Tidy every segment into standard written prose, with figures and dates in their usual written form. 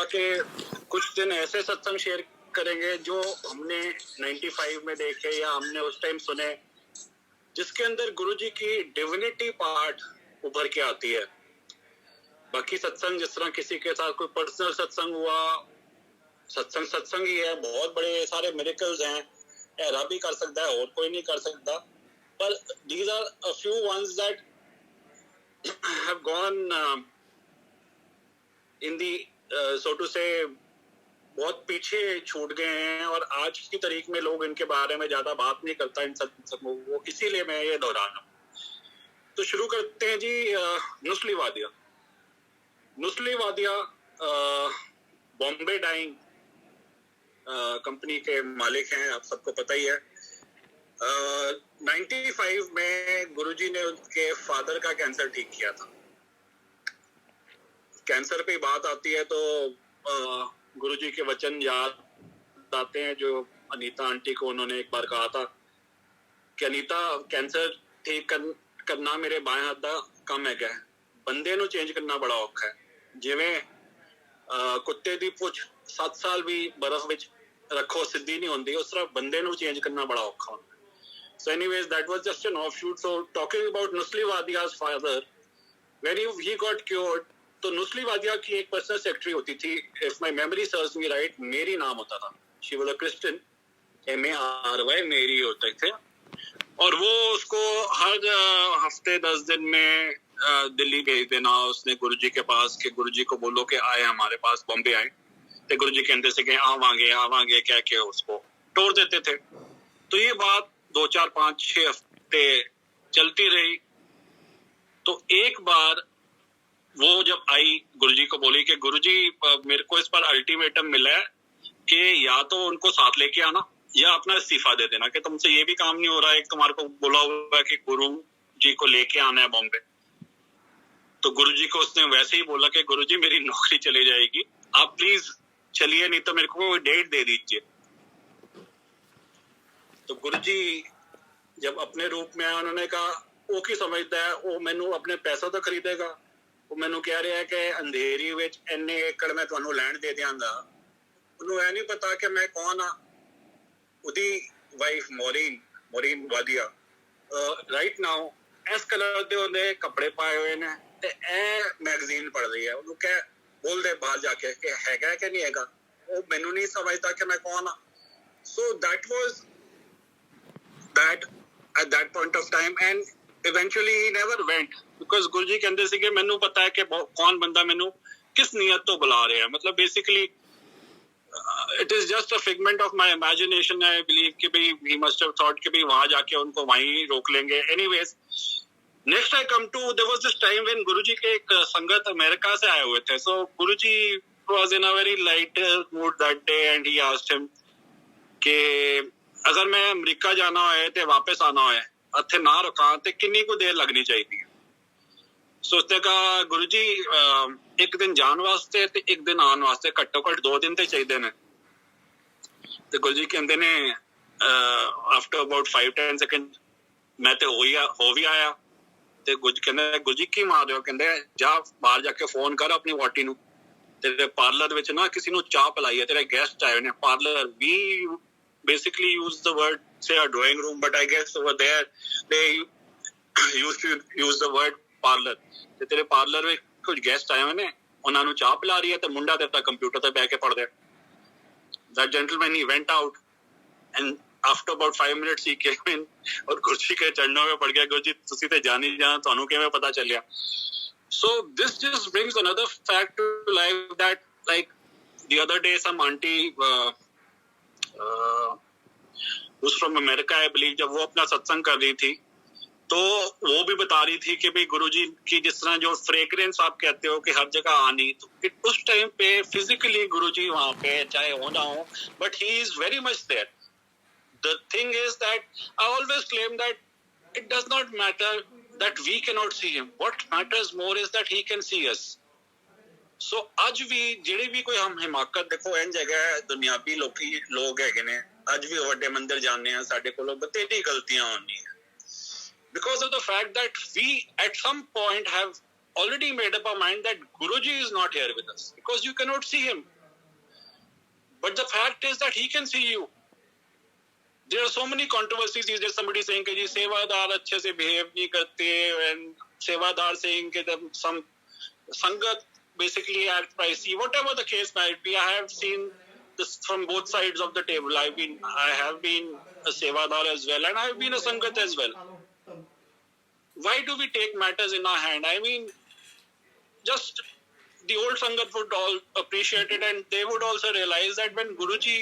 के कुछ दिन ऐसे सत्संग शेयर करेंगे जो हमने 95 में देखे या हमने उस टाइम सुने, जिसके अंदर गुरुजी की डिविनिटी पार्ट उभर के आती है। बाकी सत्संग जिस तरह किसी के साथ कोई पर्सनल सत्संग हुआ, सत्संग ही है, बहुत बड़े सारे मिरेकल्स हैं, ऐरा भी कर सकता है और कोई नहीं कर सकता, पर these are a few ones that have gone in the so to say बहुत पीछे छूट गए हैं और आज की तारीख में लोग इनके बारे में ज्यादा बात नहीं करता इन सत्संगों को, इसीलिए मैं ये दोहरा रहा हूँ। तो शुरू करते हैं जी। नुस्ली वादिया बॉम्बे डाइंग कंपनी के मालिक हैं, आप सबको पता ही है। 95 में गुरुजी ने उनके फादर का कैंसर ठीक किया था। कैंसर पे बात आती है तो गुरुजी के वचन याद आते हैं जो अनीता आंटी को उन्होंने एक बार कहा था कि अनीता, कैंसर ठीक करना मेरे बाएं हाथ दा काम है, बंदे नूं चेंज करना बड़ा औखा है। जिवें कुत्ते दी पुछ 7 साल भी बर्फ विच रखो सिद्धी नहीं होंदी, उस तरह बंदे नूं चेंज करना बड़ा औखा होंदा। So anyways, that was just an offshoot. So talking about Nusli Wadia's father, when he got cured, तो नुस्ली वादिया की एक पर्सनल सेक्रेटरी होती थी, if my memory serves me right, मेरी नाम होता था। She was a Christian, MARY मेरी होते थे, और वो उसको हर हफ्ते 10 दिन में दिल्ली भेज देना उसने गुरुजी के पास कि गुरुजी को बोलो कि आए हमारे पास, बॉम्बे आए। तो गुरुजी कहते थे कि आवांगे कह के उसको तोड़ देते थे। तो ये बात 2, 4, 5, 6 हफ्ते चलती रही। तो एक बार वो जब आई, गुरुजी को बोली कि गुरुजी मेरे को इस पर अल्टीमेटम मिला है कि या तो उनको साथ लेके आना या अपना इस्तीफा दे देना, कि तुमसे ये भी काम नहीं हो रहा है, तुम्हारे को बोला हुआ है कि गुरु जी को लेके आना है बॉम्बे। तो गुरुजी को उसने वैसे ही बोला कि गुरुजी मेरी नौकरी चली जाएगी, आप प्लीज चलिए, नहीं तो मेरे को डेट दे दीजिए। तो गुरुजी जब अपने रूप में आया, उन्होंने कहा वो की समझता है, वो मैनू अपने पैसा तो खरीदेगा, वो मैनू कह रहा है कि अंधेरी विच इन्ने एकड़ मैं तुहानू लैंड दे दियांगा। उन्होंने यह नहीं पता कि मैं कौन हाँ। उदी वाइफ मोरीन वादिया राइट नाउ इस कलर दे उन्हें कपड़े पाए हुए ने ते ए मैगजीन पढ़ रही है। उन्होंने क्या बोल दे बाहर जाके कि हैगा कि नहीं हैगा, वो मैनू नहीं समझता कि मैं कौन हाँ। So that was that at that point of time, and eventually he never went because गुरुजी कहते थे कि मैनू पता है कि कौन बंदा मैनू किस नियत तो बुला रहा है। मतलब basically it is just a figment of my imagination. I believe कि भाई he must have thought कि भाई वहां जाके उनको वहीं रोक लेंगे। Anyways, next I come to, there was this time when गुरुजी के एक संगत अमेरिका से आए हुए थे। So Guruji was in a very light mood that day and he asked him कि अगर मैं अमेरिका जाना है तो वापस आना है इत्थे ना रुका तो किन्नी को देर लगनी चाहिए। सो उसने कहा गुरुजी एक दिन जान वास्ते ते एक दिन आने वास्ते घट्टो घट 2 दिन तो चाहिए ने। तो गुरुजी कहते ने आफ्टर अबाउट 5-10 सेकंड मैं तो हो भी आया। तो गुरुजी की मार रहे हो, कहते जा बाहर जाके फोन कर अपनी वोटी नू, तेरे पार्लर विच ना किसी नू चाह पिलाई है, तेरे गेस्ट आए ने। Parlour we basically use the word say a drawing room, but I guess over there they used to use the word parlor। ਤੇ ਤੇਰੇ ਪਾਰਲਰ ਵਿੱਚ ਕੁਝ ਗੈਸਟ ਆਏ ਹੋਏ ਨੇ, ਉਹਨਾਂ ਨੂੰ ਚਾਹ ਪਿਲਾ ਰਹੀ ਹੈ ਤੇ ਮੁੰਡਾ ਤੇਰਾ ਕੰਪਿਊਟਰ ਤੇ ਬੈ ਕੇ ਪੜ੍ਹ ਰਿਹਾ। That gentleman he went out and after about 5 minutes he came in और कुर्सी के चरणों में पड़ गया, गुरुजी ਤੁਸੀਂ ਤੇ ਜਾਣ ਹੀ ਜਾਣ, ਤੁਹਾਨੂੰ ਕਿਵੇਂ ਪਤਾ ਚੱਲਿਆ। So this just brings another fact to life that like the other day some auntie who's from America I believe, जब वो अपना सत्संग कर रही थी तो वो भी बता रही थी कि भाई गुरुजी की जिस तरह जो फ्रेग्रेंस आप कहते हो कि हर जगह आनी, तो उस टाइम पे फिजिकली गुरुजी वहां पे चाहे हो ना हो, but he is very much there. The thing is that I always claim that it does not matter that we can not see him, what matters more is that he can see us. So अज भी ਜਿਹੜੇ भी कोई हम हिमाकत देखो इन जगह दुनियावी लोग है ने, अज भी वड्डे मंदिर जाने हैं, साडे कोलों बतेरी गलतियां होनी है because of the fact that we at some point have already made up our mind that Guruji is not here with us because you cannot see him. But the fact is that he can see you. There are so many controversies. There's somebody saying कि जी सेवादार अच्छे से behave नहीं करते, and सेवादार saying कि some संगत basically act pricey. Whatever the case might be, I have seen this from both sides of the table. I have been a sevadar as well, and I have been a sangat as well. Why do we take matters in our hand? I mean, just the old sangat would all appreciate it, and they would also realize that when Guruji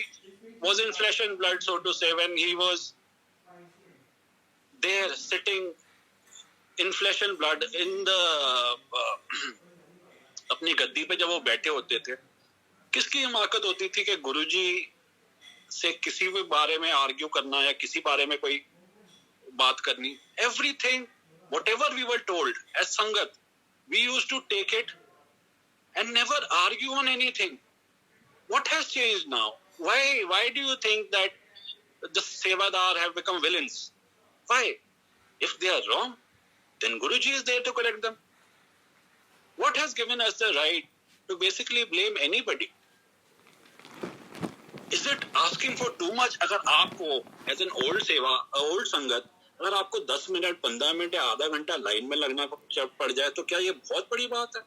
was in flesh and blood, so to say, when he was there sitting in flesh and blood in the अपनी गद्दी पे जब वो बैठे होते थे, किसकी हिमाकत होती थी कि गुरुजी से किसी भी बारे में आर्ग्यू करना या किसी बारे में कोई बात करनी. Everything, whatever we were told as sangat, we used to take it and never argue on anything. What has changed now? Why do you think that the sevadar have become villains? Why? If they are wrong, then Guruji is there to correct them. What has given us the right to basically blame anybody? Is it asking for too much? अगर आपको as an old संगत, अगर आपको 10 minute 15 minute या आधा घंटा line में लगना पड़ जाए तो क्या ये बहुत बड़ी बात है?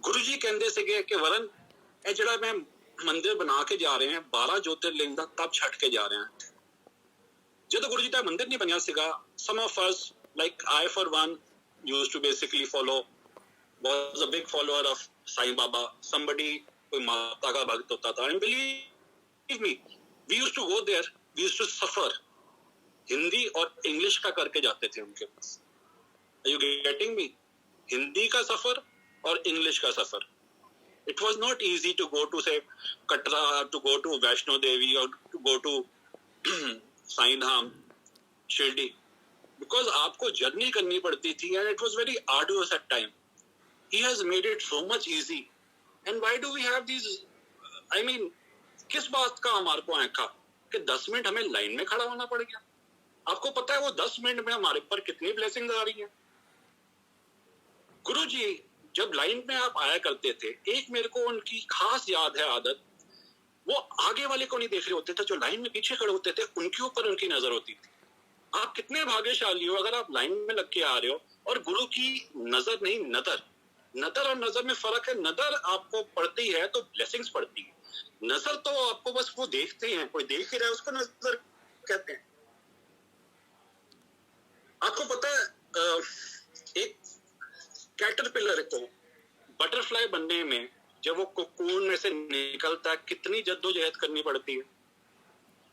गुरुजी कहते ਸੀਗੇ कि वरन ਇਹ ਜਿਹੜਾ मैं ਮੰਦਿਰ ਬਣਾ ਕੇ ਜਾ ਰਹੇ हैं 12 ज्योतिर्लिंग ਦਾ ਤਪ ਛੱਡ ਕੇ ਜਾ ਰਹੇ हैं. ਜਦੋਂ ਗੁਰੂ ਜੀ ਦਾ ਮੰਦਿਰ ਨਹੀਂ ਬਣਿਆ ਸੀਗਾ, some of us like I for one used to basically was a big follower of Sai Baba. Somebody कोई माता का भक्त होता था, and believe me, we used to go there, we used to suffer. Hindi और इंग्लिश का करके जाते थे उनके पास. Are you getting me? Hindi का सफर और इंग्लिश का सफर. It was not easy to go to say Katra, to go to Vaishno Devi or to go to Sai Dham, Shirdi, because आपको जर्नी करनी पड़ती थी and it was very arduous at time. He has made it so much easy. And why do we have these? I mean, किस बात का हमारे को आंखा कि 10 मिनट हमें लाइन में खड़ा होना पड़ गया? आपको पता है वो 10 मिनट में हमारे पर कितनी ब्लेसिंग्स आ रही हैं? गुरुजी जब लाइन में आप आया करते थे, एक मेरे को उनकी खास याद है आदत, वो आगे वाले को नहीं देख रहे होते थे, जो लाइन में पीछे खड़े होते थे उनके ऊपर उनकी नजर होती थी. आप कितने भाग्यशाली हो अगर आप लाइन में लग के आ रहे हो और गुरु की नजर नहीं, नजर और नजर में फर्क है. नजर आपको पड़ती है तो ब्लेसिंग्स पड़ती है, नजर तो आपको बस वो देखते हैं, कोई देख ही रहा है उसको नजर कहते हैं. आपको पता है एक कैटरपिलर को बटरफ्लाई बनने में जब वो कोकून में से निकलता है कितनी जद्दोजहद करनी पड़ती है.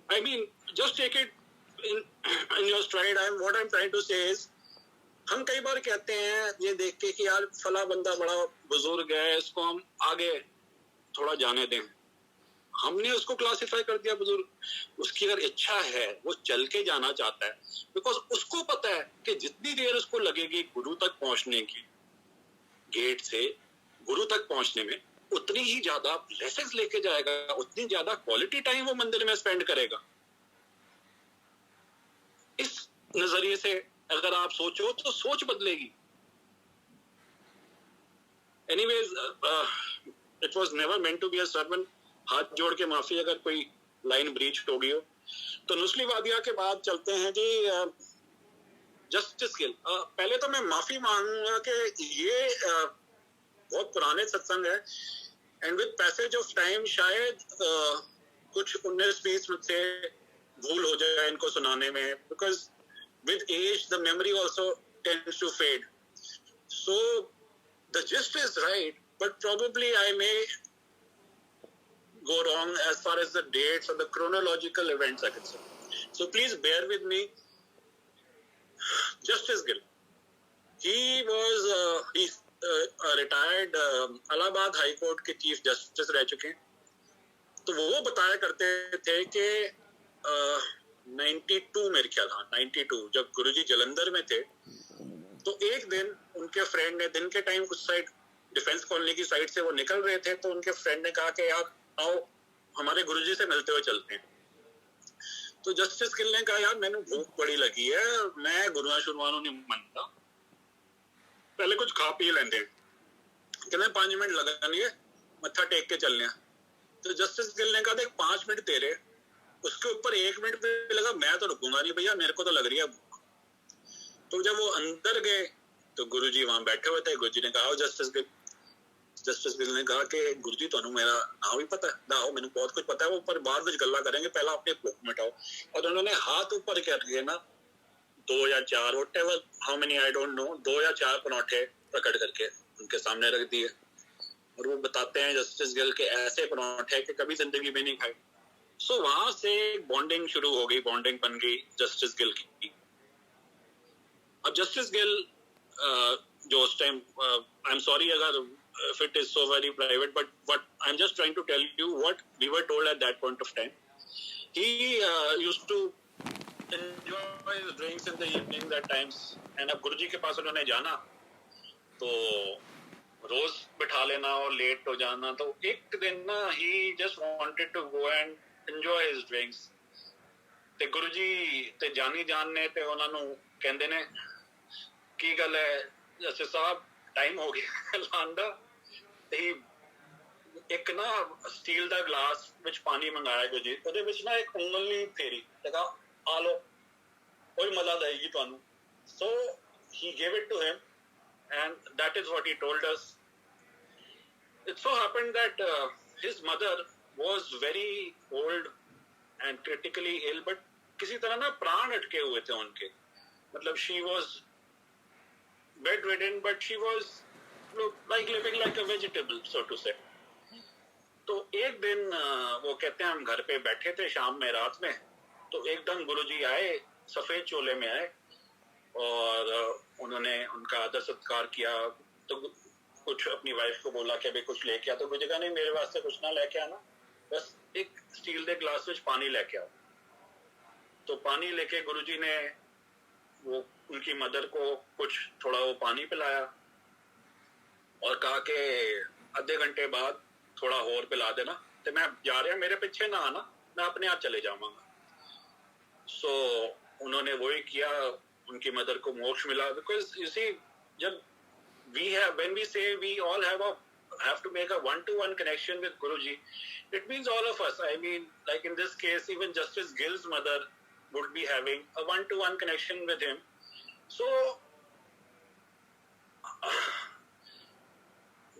I mean, just take it in your stride. What I'm trying to say is, हम कई बार कहते हैं ये देख के कि यार फला बंदा बड़ा बुजुर्ग है, इसको हम आगे थोड़ा जाने दें. हमने उसको क्लासिफाई कर दिया बुजुर्ग. उसकी अगर इच्छा है, वो चल के जाना चाहता है, बिकॉज उसको पता है कि जितनी देर उसको लगेगी गुरु तक पहुंचने की, गेट से गुरु तक पहुंचने में, उतनी ही ज्यादा ब्लेसिंग्स लेके जाएगा, उतनी ज्यादा क्वालिटी टाइम वो मंदिर में स्पेंड करेगा. इस नजरिए से अगर आप सोचो तो सोच बदलेगी. Anyways, it was never meant to be a sermon. हाथ जोड़ के माफी अगर कोई लाइन ब्रीच हो गई हो. तो नुस्ली वादिया के बाद चलते हैं जी जस्टिस गिल. पहले तो मैं माफी मांगूंगा कि ये बहुत पुराने सत्संग है, and with passage of time शायद कुछ 19-20 से भूल हो जाए इनको सुनाने में, because with age the memory also tends to fade. So the gist is right, but probably I may go wrong as far as the dates or the chronological events are concerned. So please bear with me. Justice Gill, he was a retired Allahabad High Court के chief justice रह चुके हैं. तो वो बताया करते थे कि 92 मेरे ख्याल, हाँ 92, जब गुरुजी जलंधर में थे तो एक दिन उनके फ्रेंड ने, दिन के टाइम कुछ साइड डिफेंस कॉलोनी की साइड से वो निकल रहे थे, तो उनके फ्रेंड ने कहा कि यार आओ हमारे गुरुजी से मिलते हुए चलते हैं. तो जस्टिस गिल ने कहा यार मैंने भूख बड़ी लगी है, मैं गुरुआ शुरुआनों नहीं मनता, पहले कुछ खा पी लेंदे, कहते 5 मिनट लगेंगे मत्था टेक के चलने। तो जस्टिस गिल ने कहा देख 5 मिनट तेरे, उसके ऊपर 1 मिनट पे लगा, मैं तो रुकूंगा नहीं भैया, मेरे को तो लग रही है। तो जब वो अंदर गए तो गुरुजी वहां बैठे हुए थे। गुरुजी ने कहा जस्टिस गिल ने कहा कि गुरुजी तुहानू मेरा नाम भी पता है? दाओ मैंने बहुत कुछ पता है, वो ऊपर बाद में गल्ला करेंगे, पहला अपने भुख मिटाओ। और उन्होंने हाथ ऊपर करके ना 2 या 4 whatever how many I don't know 2 या 4 पराठे पकड़ करके उनके सामने रख दिए। और वो बताते हैं जस्टिस गिल के ऐसे पराठे कि कभी जिंदगी में नहीं खाए। सो वहां से बॉन्डिंग शुरू हो गई, बॉन्डिंग बन गई जस्टिस गिल की। अब जस्टिस गिल जो उस टाइम, आई एम सॉरी अगर if it is so very private, but what I'm just trying to tell you what we were told at that point of time. He used to enjoy his drinks in the evening at times, and अब गुरुजी के पास उन्होंने जाना तो रोज बिठा लेना और late हो जाना। तो एक दिन ना he just wanted to go and enjoy his drinks। ਤੇ ਗੁरुਜੀ ਤੇ ਜਾਨੀ ਜਾਨ ਨੇ ਤੇ ਉਹਨਾਂ ਨੂੰ ਕਹਿੰਦੇ ਨੇ ਕੀ ਗੱਲ ਹੈ ਜਸਟਿਸ ਸਾਹਿਬ ਟਾਈਮ ਹੋ ਗਿਆ ਲਾਉਣ ਦਾ। ਤੇ ਇੱਕ ਨਾ ਸਟੀਲ ਦਾ ਗਲਾਸ ਵਿੱਚ ਪਾਣੀ ਮੰਗਾਇਆ ਗੁਰਜੀ, ਉਹਦੇ ਵਿੱਚ ਨਾ ਇੱਕ ਉਂਗਲੀ ਫੇਰੀ, ਲਗਾ ਆ ਲੋ ਕੋਈ ਮਜ਼ਾ ਆਏਗੀ ਤੁਹਾਨੂੰ। ਸੋ he gave it to him and that is what he told us. It so happened that his mother was very old and critically ill, but किसी तरह ना प्राण अटके हुए थे उनके, मतलब she was bedridden but she was like living like a vegetable so to say। तो एक दिन वो कहते हैं हम घर पे बैठे थे शाम में रात में, तो एकदम गुरुजी आए, सफेद चोले में आए और उन्होंने उनका आदर सत्कार किया। तो कुछ अपनी वाइफ को बोला कि अभी कुछ लेके आ, तो गुरुजी कहा नहीं मेरे वास्ते कुछ ना लेके आना, बस एक स्टील के ग्लास में पानी लेके आओ। तो पानी लेके गुरुजी ने वो उनकी मदर को कुछ थोड़ा वो पानी पिलाया और कहा कि आधे घंटे बाद थोड़ा और पिला देना, तो मैं जा रहा मेरे पीछे ना आना, मैं अपने आप चले जाऊंगा। सो उन्होंने वही किया, उनकी मदर को मोक्ष मिला। बिकॉज यू सी जब when we say we all have to make a one-to-one connection with Guruji, it means all of us. I mean, like in this case, even Justice Gill's mother would be having a one-to-one connection with him. So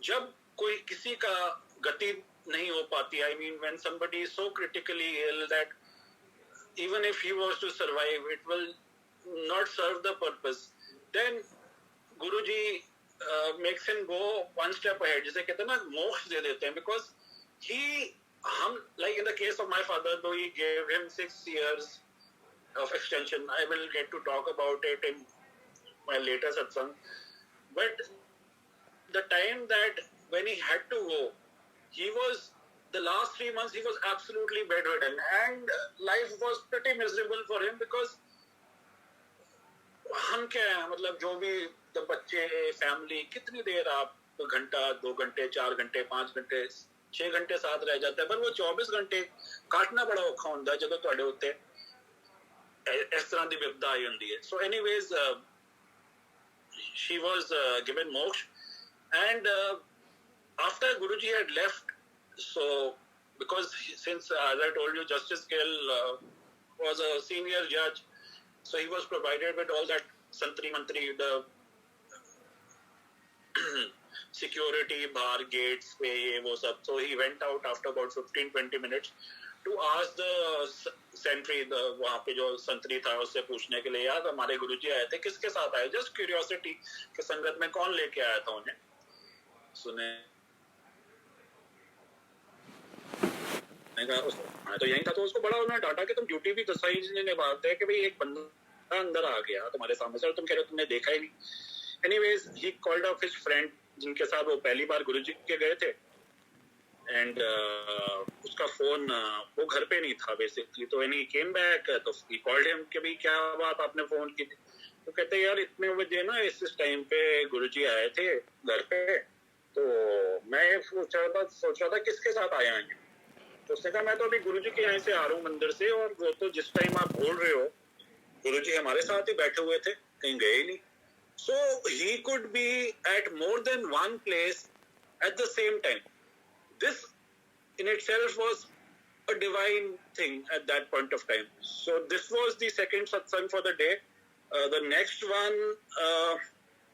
जब कोई किसी का गति नहीं हो पाती, I mean when somebody is so critically ill that even if he was to survive, it will not serve the purpose, then Guruji makes him go one step ahead, जिसे कहते हैं ना मोक्ष दे देते हैं। because हम like in the case of my father, though he gave him 6 years of extension, I will get to talk about it in my later satsang, but the time that when he had to go, he was the last 3 months he was absolutely bedridden and life was pretty miserable for him because हम क्या है, मतलब जो भी तो बच्चे family कितनी देर आप घंटा 2 घंटे 4 घंटे 5 घंटे 6 घंटे साथ रह जाता है, पर वो 24 घंटे काटना बड़ा औखा होता है जो ਤੁਹਾਡੇ ਉੱਤੇ इस तरह की विपदा आई होती है। So anyways, she was given moksha, and after Guruji had left, so because since as I told you Justice Gill was a senior judge, so he was provided with all that santri mantri, the security bar gates पे ये वो सब। So he went out after about 15-20 minutes to ask the sentry, the वहाँ पे जो संतरी था उससे पूछने के लिए, यार हमारे गुरुजी आए थे, किसके साथ आए, just curiosity कि संगत में कौन लेके आया था उन्हें। सुने तो यही था, तो उसको बड़ा उन्होंने डांटा कि तुम ड्यूटी भी तो सही से निभाते हैं कि भाई एक बंदा अंदर आ गया तुम्हारे सामने से, तुम कह रहे हो तुमने देखा ही नहीं। Anyways, he called up his friend जिनके साथ वो पहली बार गुरुजी के गए थे, एंड उसका फोन वो घर पे नहीं था बेसिकली। तो when he came back, तो he called him कि भाई क्या बात आपने फोन की थी। तो कहते यार इतने बजे ना इस टाइम पे गुरुजी आए थे घर पे, तो मैं सोच रहा था किसके साथ आए हैं। तो उसने कहा मैं तो अभी गुरुजी के यहाँ से आ रहा हूँ मंदिर से, और वो तो जिस टाइम आप बोल रहे हो गुरुजी हमारे साथ ही बैठे हुए थे, कहीं गए ही नहीं। So he could be at more than one place at the same time. This in itself was a divine thing at that point of time. So this was the second satsang for the day. The next one,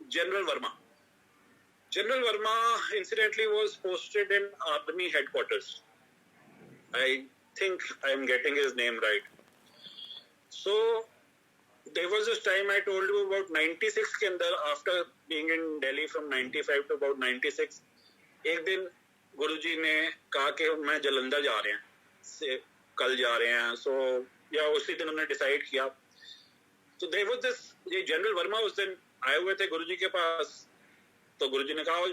General Verma. General Verma, incidentally, was posted in Army headquarters. I think I'm getting his name right. So there was this time I told you about 96 के अंदर, after being in Delhi from 95 to about 96, एक दिन गुरुजी ने कहा कि मैं जलंधर जा रहे हैं, से कल जा रहे हैं, so या उसी दिन उन्होंने डिसाइड किया. So there was this, ये जनरल वर्मा उस दिन आए हुए थे गुरुजी के पास. तो गुरुजी ने कहा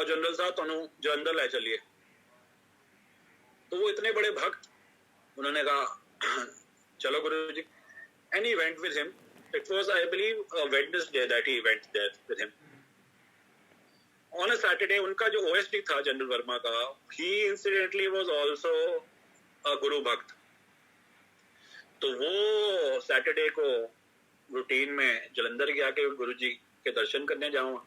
जनरल साहब तुहानू जलंधर ले चलिए. तो वो इतने बड़े भक्त, उन्होंने कहा चलो गुरुजी. And he went with him. It was, I believe, a Wednesday that he went there with him. On a Saturday, उनका जो OSD था जनरल वर्मा का, he incidentally was also a गुरु भक्त. तो वो सैटरडे को रूटीन में जलंधर गया कि गुरुजी के दर्शन करने जाऊँ.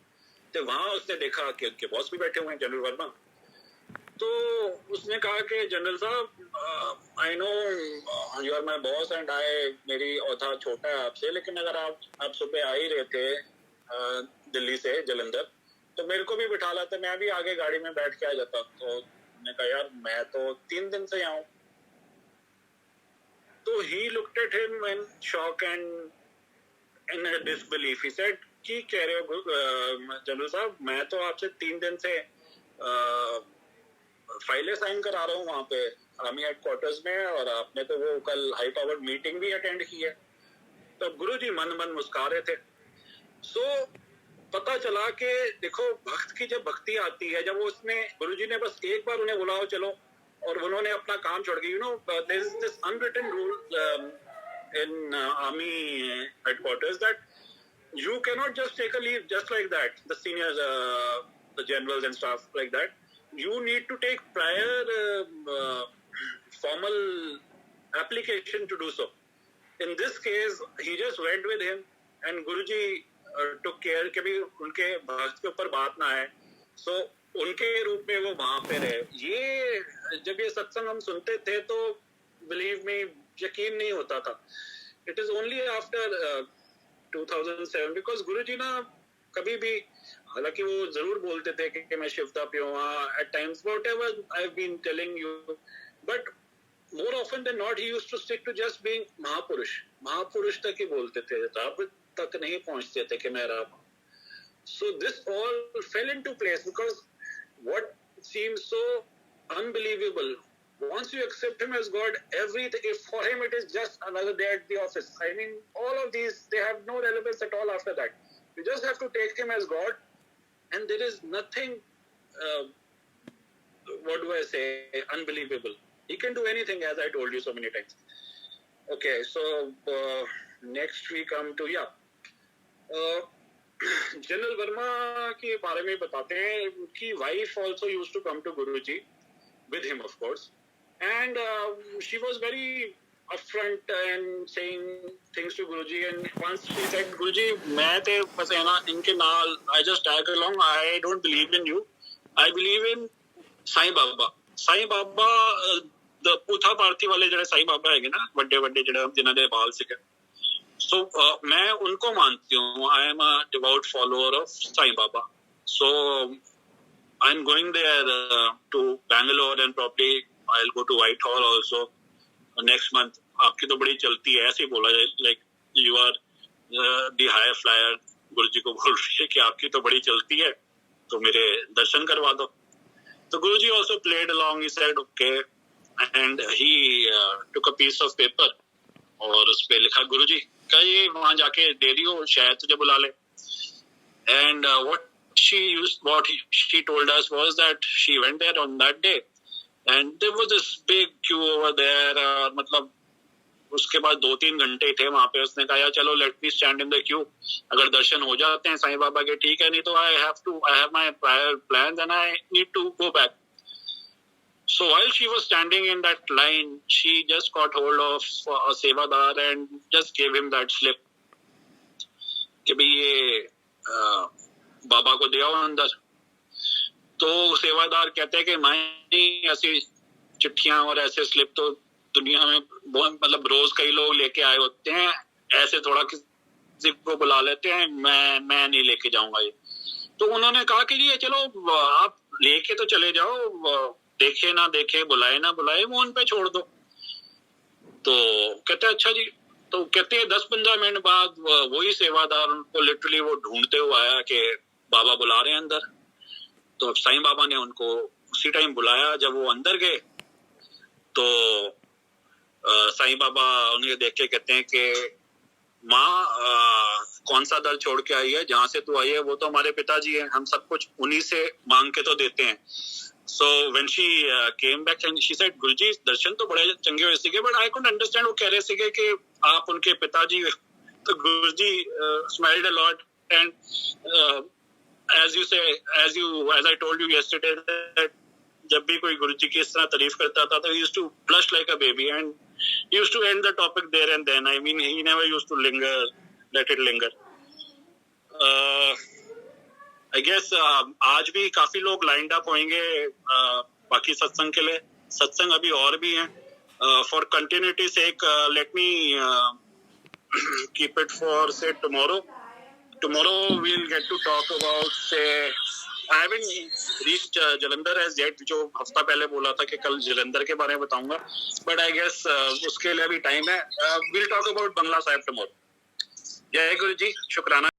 तो वहाँ उसने देखा कि उनके बॉस भी बैठे हुए हैं, जनरल वर्मा. तो उसने कहा कि जनरल साहब, I know you are my boss and मेरी औधा छोटा है आपसे, लेकिन अगर आप सुबह आ ही रहे थे दिल्ली से जलंधर, तो मेरे को भी बिठा लाते, मैं भी आगे गाड़ी में बैठ के आ जाता. तो मैंने कहा यार मैं तो 3 दिन से आऊँ. तो he looked at him in shock and in disbelief. He said कि कह रहे हो जनरल साहब, मैं तो आपसे 3 दिन से फाइलें साइन करा रहा हूँ वहाँ पे आर्मी हेडक्वार्टर्स में, और आपने तो वो कल हाई पावर्ड मीटिंग भी अटेंड की है. तो गुरुजी मन मन मुस्कुरा रहे थे. सो पता चला कि देखो भक्त की जब भक्ति आती है, जब वो उसने गुरुजी ने बस एक बार उन्हें बुलाओ चलो, और उन्होंने अपना काम छोड़ के, you know there is this unwritten rule in army headquarters that you cannot just take a leave just like that. The seniors, the generals and stuff like that, you need to take prior formal application to do so. In this case, he just went with him, and Guruji took care कि भी उनके भक्त के ऊपर बात ना आए. So उनके रूप में वो वहाँ पे रहे. ये जब ये सत्संग हम सुनते थे तो believe me यकीन नहीं होता था. It is only after 2007 because Guruji ना कभी भी, हालांकि वो जरूर बोलते थे कि मैं शिवता पे हूँ at times, whatever I've been telling you, but more often than not he used to stick to just being महापुरुष तक ही बोलते थे, रब तक नहीं पहुंचते थे कि मैं रब. So this all fell into place because what seems so unbelievable, once you accept him as God, everything, if for him it is just another day at the office, I mean all of these, they have no relevance at all after that. You just have to take him as God, and there is nothing what do I say, unbelievable. He can do anything, as I told you so many times. Okay, so next we come to General Verma के बारे में बताते हैं. उनकी wife also used to come to Guruji with him, of course, and she was very upfront and saying things to Guruji. And once she said, Guruji, मैं ते बस है ना इनके नाल, I just tag along. I don't believe in you. I believe in Sai Baba. Sai Baba the पुथा Parthi वाले जड़े साईं बाबा है ना, बड़े जड़े जिन्हां दे बाल सीखे. So मैं उनको मानती हूँ. I am a devout follower of Sai Baba. So I'm going there to Bangalore, and probably I'll go to Whitehall also next month. आपकी तो बड़ी चलती है, ऐसे ही बोला जाए, like you are the high flyer. गुरुजी को बोल रही है कि आपकी तो बड़ी चलती है, तो मेरे दर्शन करवा दो. तो गुरुजी also played along. He said okay, and he took a piece of paper और उस पे लिखा गुरुजी का ये वहाँ जाके दे दियो, शायद तुझे बुला ले. And what she told us was that she went there on that day, and there was this big queue over there. मतलब उसके बाद 2-3 घंटे थे वहाँ पे. उसने कहा यार चलो let me stand in the queue. अगर दर्शन हो जाते हैं साईं बाबा के ठीक है, नहीं तो I have my prior plans and I need to go back. So while she was standing in that line, she just got hold of a sevadar and just gave him that slip कि भाई ये बाबा को दिया हुआ अंदर। तो सेवादार कहते हैं कि मैं ऐसी चिट्ठियां और ऐसे स्लिप तो दुनिया में बहुत, मतलब रोज कई लोग लेके आए होते हैं, ऐसे थोड़ा किसी को बुला लेते हैं, मैं नहीं लेके जाऊंगा ये। तो उन्होंने कहा कि ये चलो आप लेके तो चले जाओ, देखे ना देखे, बुलाए ना बुलाए, वो उन पे छोड़ दो। तो कहते हैं अच्छा जी। तो कहते हैं 10-15 मिनट बाद वही सेवादार उनको लिटरली वो ढूंढते हुए आया कि बाबा बुला रहे हैं अंदर। तो साईं बाबा ने उनको उसी टाइम बुलाया। जब वो अंदर गए तो साईं बाबा उन्हें देख के कहते हैं कि माँ कौन सा दर छोड़ के आई है, जहां से तू आई है वो तो हमारे पिताजी हैं, हम सब कुछ उन्हीं से मांग के तो देते हैं। So when she came back and she said, गुरुजी दर्शन तो बड़े चंगे हुए सीगे, but I couldn't understand, वो कह रहे सीगे कि आप उनके पिताजी। तो गुरुजी smiled a lot and as I told you yesterday that जब भी कोई गुरुजी की इस तरह तारीफ करता था तो he used to blush like a baby and he used to end the topic there and then. I mean, he never used to let it linger. I guess आज भी काफी लोग लाइंड अप होंगे बाकी सत्संग के लिए। सत्संग अभी और भी हैं। For continuity sake let me keep it for say tomorrow. Tomorrow we'll get to talk about say I haven't reached Jalandhar as yet, जो हफ्ता पहले बोला था कि कल जलंधर के बारे में बताऊंगा, but I guess उसके लिए अभी टाइम है। We'll talk about Bangla Sahib tomorrow. जय गुरु जी, शुक्राना।